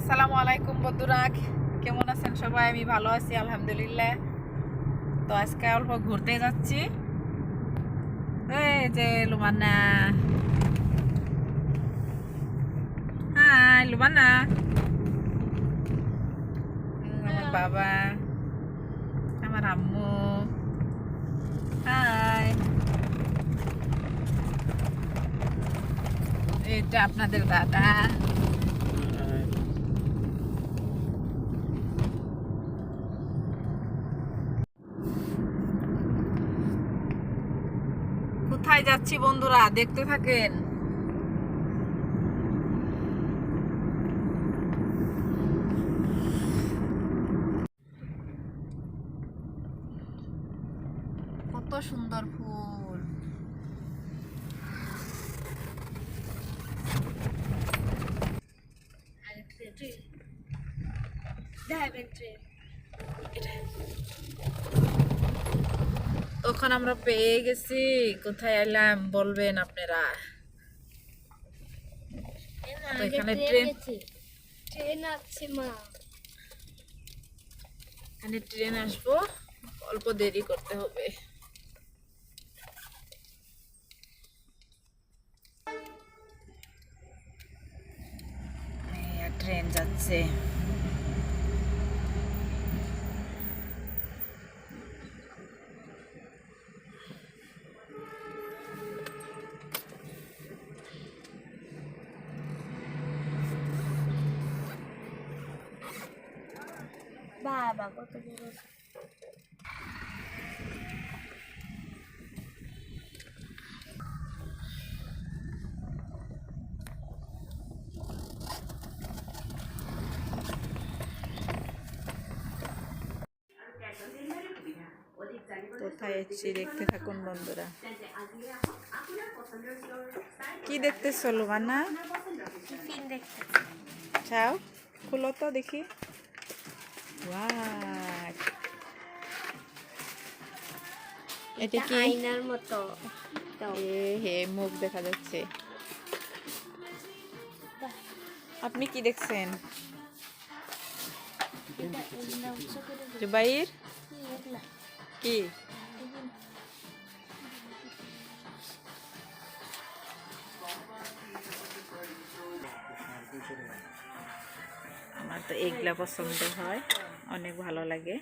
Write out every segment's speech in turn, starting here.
আসসালামু আলাইকুম বন্ধুরা, কেমন আছেন সবাই? আমি ভালো আছি আলহামদুলিল্লাহ। তো আজকে অল্প ঘুরতে যাচ্ছি। এই যে লুমানা, হাই লুমানা, আমার বাবা, আমার আম্মু, হাই। এটা আপনাদের দাদা। কোথায় যাচ্ছি বন্ধুরা, দেখতে থাকেন। কত সুন্দর ফুল। তখন আমরা পেয়ে গেছি। কোথায় এলাম বলবেন আপনারা? তো এখানে ট্রেন আসছে মা, এখানে ট্রেন আসবো, অল্প দেরি করতে হবে। ট্রেন যাচ্ছে। বাবা কত বড়। কোথায় এসেছি দেখতে থাকুন বন্ধুরা। কি দেখতেছো লুমানা? টিফিন দেখতে চাও, খুলো তো দেখি। ওয়াও, এটা কি? আয়নার মতো। হে মুখ দেখা যাচ্ছে। আপনি কি দেখছেন জুবাইর? কি আমার তো এগুলা পছন্দ হয়, অনেক ভালো লাগে।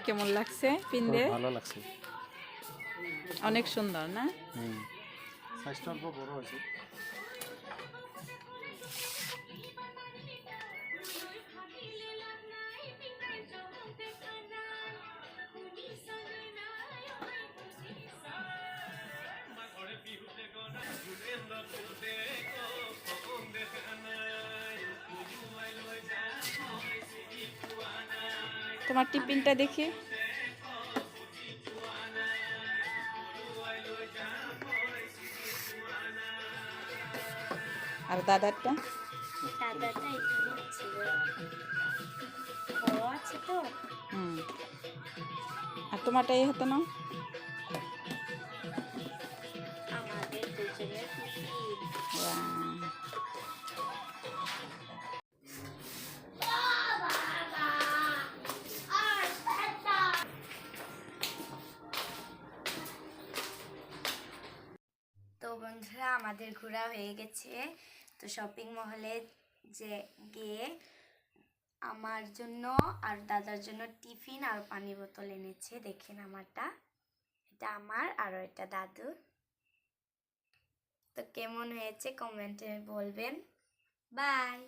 কেমন লাগছে পিনলে? ভালো লাগছে, অনেক সুন্দর না? সাইজটা অল্প বড় হয়েছে। তোমার টিফিনটা দেখি। আর দাদারটা? দাদাটা এখানে ছিল, বড় আছে তো। আর তোমারটাই হতো না? আমাদের দুজনের টিফিন। তো বন্ধুরা, আমাদের ঘোরা হয়ে গেছে। তো শপিং মহলে যে গিয়ে আমার জন্য আর দাদার জন্য টিফিন আর পানি বোতল এনেছে। দেখেন আমারটা, এটা আমার আর এটা দাদুর। তো কেমন হয়েছে কমেন্টে বলবেন। বাই।